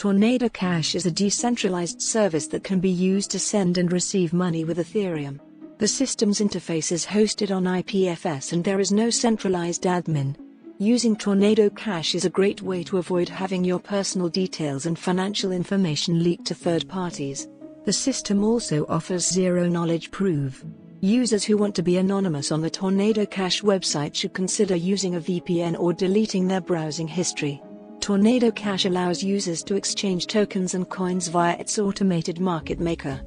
Tornado Cash is a decentralized service that can be used to send and receive money with Ethereum. The system's interface is hosted on IPFS and there is no centralized admin. Using Tornado Cash is a great way to avoid having your personal details and financial information leaked to third parties. The system also offers zero-knowledge proof. Users who want to be anonymous on the Tornado Cash website should consider using a VPN or deleting their browsing history. Tornado Cash allows users to exchange tokens and coins via its automated market maker.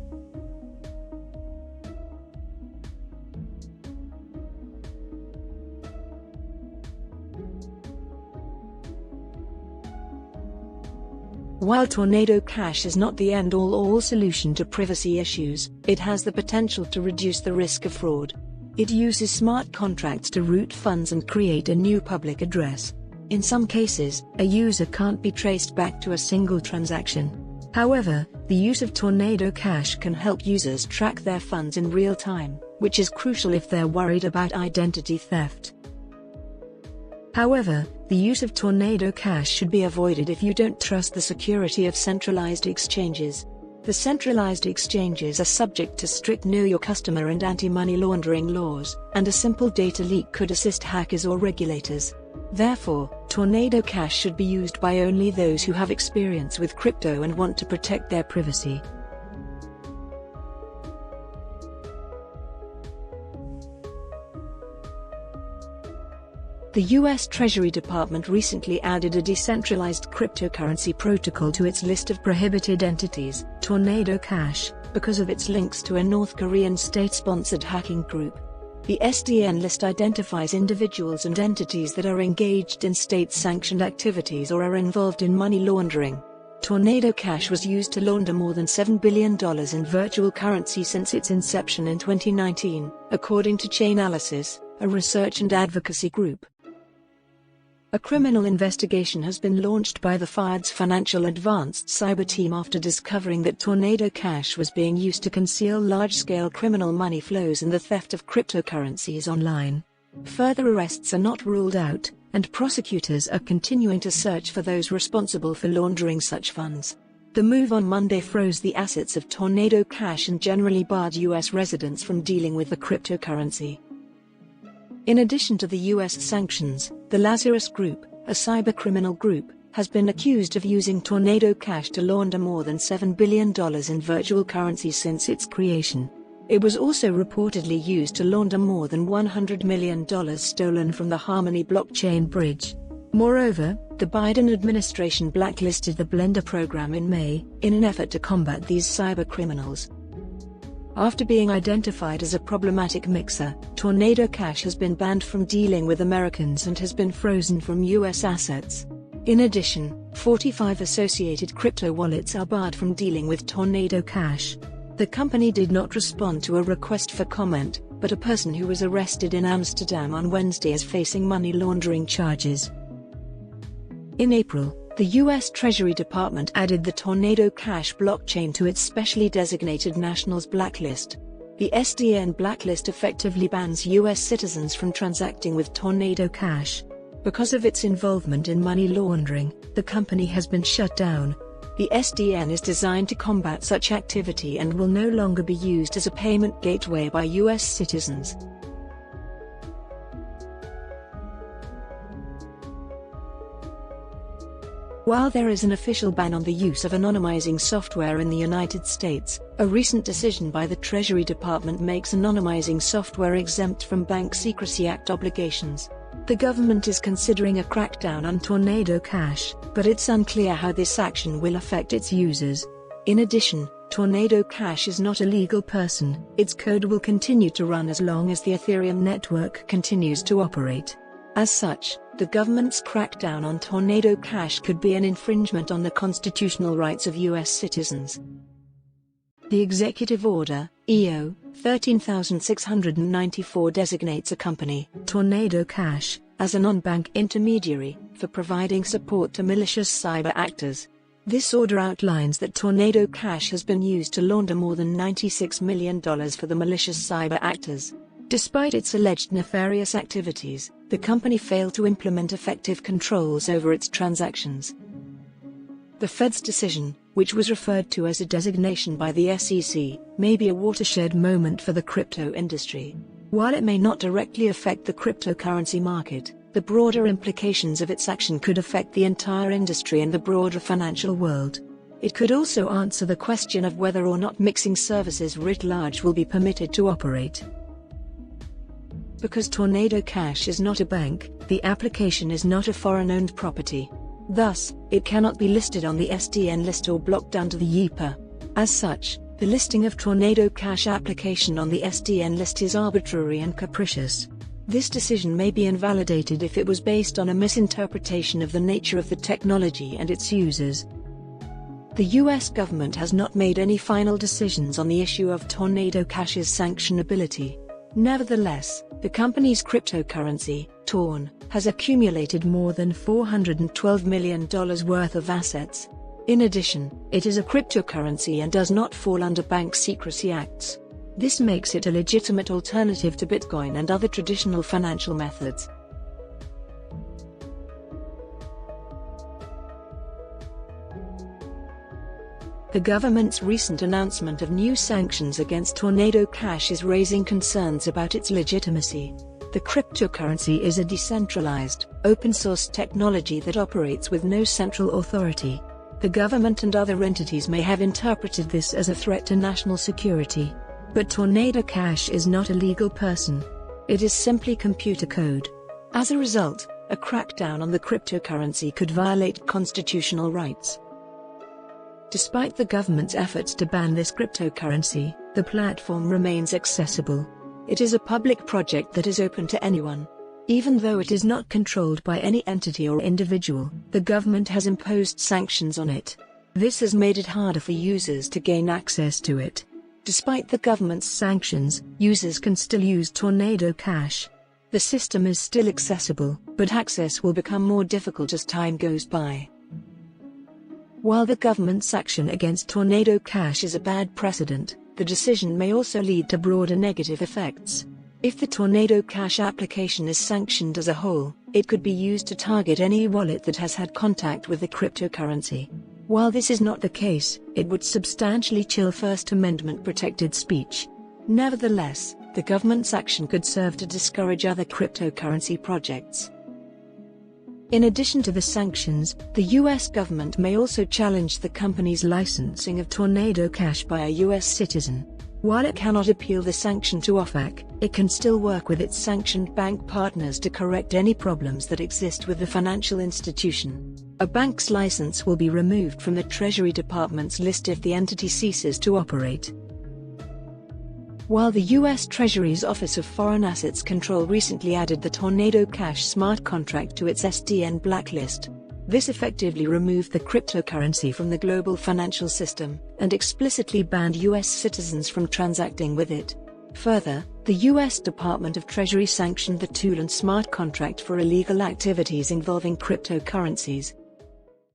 While Tornado Cash is not the end-all solution to privacy issues, it has the potential to reduce the risk of fraud. It uses smart contracts to route funds and create a new public address. In some cases, a user can't be traced back to a single transaction. However, the use of Tornado Cash can help users track their funds in real time, which is crucial if they're worried about identity theft. However, the use of Tornado Cash should be avoided if you don't trust the security of centralized exchanges. The centralized exchanges are subject to strict Know Your Customer and anti-money laundering laws, and a simple data leak could assist hackers or regulators. Therefore, Tornado Cash should be used by only those who have experience with crypto and want to protect their privacy. The US Treasury Department recently added a decentralized cryptocurrency protocol to its list of prohibited entities, Tornado Cash, because of its links to a North Korean state-sponsored hacking group. The SDN list identifies individuals and entities that are engaged in state-sanctioned activities or are involved in money laundering. Tornado Cash was used to launder more than $7 billion in virtual currency since its inception in 2019, according to Chainalysis, a research and advocacy group. A criminal investigation has been launched by the FIAD's Financial Advanced Cyber Team after discovering that Tornado Cash was being used to conceal large-scale criminal money flows and the theft of cryptocurrencies online. Further arrests are not ruled out, and prosecutors are continuing to search for those responsible for laundering such funds. The move on Monday froze the assets of Tornado Cash and generally barred U.S. residents from dealing with the cryptocurrency. In addition to the U.S. sanctions, the Lazarus Group, a cybercriminal group, has been accused of using Tornado Cash to launder more than $7 billion in virtual currency since its creation. It was also reportedly used to launder more than $100 million stolen from the Harmony blockchain bridge. Moreover, the Biden administration blacklisted the Blender program in May, in an effort to combat these cybercriminals. After being identified as a problematic mixer, Tornado Cash has been banned from dealing with Americans and has been frozen from U.S. assets. In addition, 45 associated crypto wallets are barred from dealing with Tornado Cash. The company did not respond to a request for comment, but a person who was arrested in Amsterdam on Wednesday is facing money laundering charges. In April, the U.S. Treasury Department added the Tornado Cash blockchain to its specially designated nationals blacklist. The SDN blacklist effectively bans U.S. citizens from transacting with Tornado Cash. Because of its involvement in money laundering, the company has been shut down. The SDN is designed to combat such activity and will no longer be used as a payment gateway by U.S. citizens. While there is an official ban on the use of anonymizing software in the United States, a recent decision by the Treasury Department makes anonymizing software exempt from Bank Secrecy Act obligations. The government is considering a crackdown on Tornado Cash, but it's unclear how this action will affect its users. In addition, Tornado Cash is not a legal person. Its code will continue to run as long as the Ethereum network continues to operate. As such, the government's crackdown on Tornado Cash could be an infringement on the constitutional rights of U.S. citizens. The Executive Order, EO, 13694 designates a company, Tornado Cash, as a non-bank intermediary, for providing support to malicious cyber actors. This order outlines that Tornado Cash has been used to launder more than $96 million for the malicious cyber actors. Despite its alleged nefarious activities, the company failed to implement effective controls over its transactions. The Fed's decision, which was referred to as a designation by the SEC, may be a watershed moment for the crypto industry. While it may not directly affect the cryptocurrency market, the broader implications of its action could affect the entire industry and the broader financial world. It could also answer the question of whether or not mixing services writ large will be permitted to operate. Because Tornado Cash is not a bank, the application is not a foreign-owned property. Thus, it cannot be listed on the SDN list or blocked under the EPA. As such, the listing of Tornado Cash application on the SDN list is arbitrary and capricious. This decision may be invalidated if it was based on a misinterpretation of the nature of the technology and its users. The US government has not made any final decisions on the issue of Tornado Cash's sanctionability. Nevertheless, the company's cryptocurrency, Torn, has accumulated more than $412 million worth of assets. In addition, it is a cryptocurrency and does not fall under Bank Secrecy Acts. This makes it a legitimate alternative to Bitcoin and other traditional financial methods. The government's recent announcement of new sanctions against Tornado Cash is raising concerns about its legitimacy. The cryptocurrency is a decentralized, open-source technology that operates with no central authority. The government and other entities may have interpreted this as a threat to national security. But Tornado Cash is not a legal person. It is simply computer code. As a result, a crackdown on the cryptocurrency could violate constitutional rights. Despite the government's efforts to ban this cryptocurrency, the platform remains accessible. It is a public project that is open to anyone. Even though it is not controlled by any entity or individual, the government has imposed sanctions on it. This has made it harder for users to gain access to it. Despite the government's sanctions, users can still use Tornado Cash. The system is still accessible, but access will become more difficult as time goes by. While the government's action against Tornado Cash is a bad precedent, the decision may also lead to broader negative effects. If the Tornado Cash application is sanctioned as a whole, it could be used to target any wallet that has had contact with the cryptocurrency. While this is not the case, it would substantially chill First Amendment protected speech. Nevertheless, the government's action could serve to discourage other cryptocurrency projects. In addition to the sanctions, the US government may also challenge the company's licensing of Tornado Cash by a US citizen. While it cannot appeal the sanction to OFAC, it can still work with its sanctioned bank partners to correct any problems that exist with the financial institution. A bank's license will be removed from the Treasury Department's list if the entity ceases to operate. While the US Treasury's Office of Foreign Assets Control recently added the Tornado Cash smart contract to its SDN blacklist, this effectively removed the cryptocurrency from the global financial system and explicitly banned US citizens from transacting with it. Further, the US Department of Treasury sanctioned the tool and smart contract for illegal activities involving cryptocurrencies.